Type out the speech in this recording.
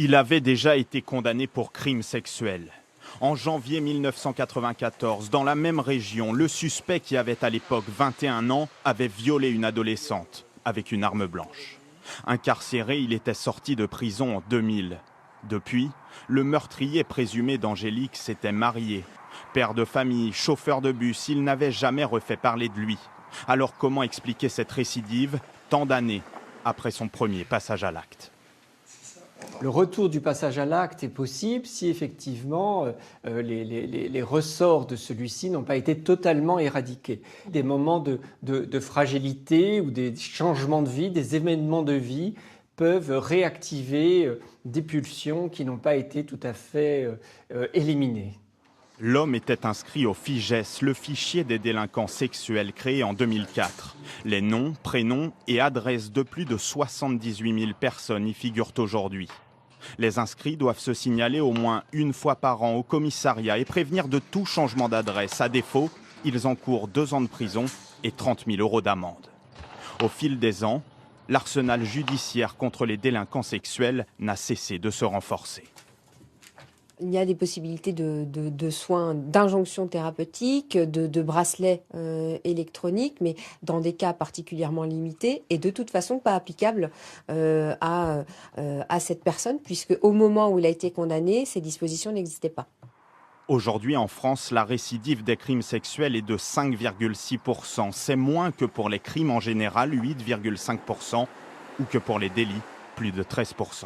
Il avait déjà été condamné pour crime sexuel. En janvier 1994, dans la même région, le suspect qui avait à l'époque 21 ans avait violé une adolescente avec une arme blanche. Incarcéré, il était sorti de prison en 2000. Depuis, le meurtrier présumé d'Angélique s'était marié. Père de famille, chauffeur de bus, il n'avait jamais refait parler de lui. Alors comment expliquer cette récidive tant d'années après son premier passage à l'acte ? Le retour du passage à l'acte est possible si effectivement les ressorts de celui-ci n'ont pas été totalement éradiqués. Des moments de fragilité ou des changements de vie, des événements de vie peuvent réactiver des pulsions qui n'ont pas été tout à fait éliminées. L'homme était inscrit au FIJES, le fichier des délinquants sexuels créé en 2004. Les noms, prénoms et adresses de plus de 78 000 personnes y figurent aujourd'hui. Les inscrits doivent se signaler au moins une fois par an au commissariat et prévenir de tout changement d'adresse. À défaut, ils encourent 2 ans de prison et 30 000 € d'amende. Au fil des ans, l'arsenal judiciaire contre les délinquants sexuels n'a cessé de se renforcer. Il y a des possibilités de soins, d'injonctions thérapeutiques, de bracelets électroniques, mais dans des cas particulièrement limités et de toute façon pas applicables à cette personne, puisque au moment où il a été condamné, ces dispositions n'existaient pas. Aujourd'hui, en France, la récidive des crimes sexuels est de 5,6%. C'est moins que pour les crimes en général, 8,5%, ou que pour les délits, plus de 13%.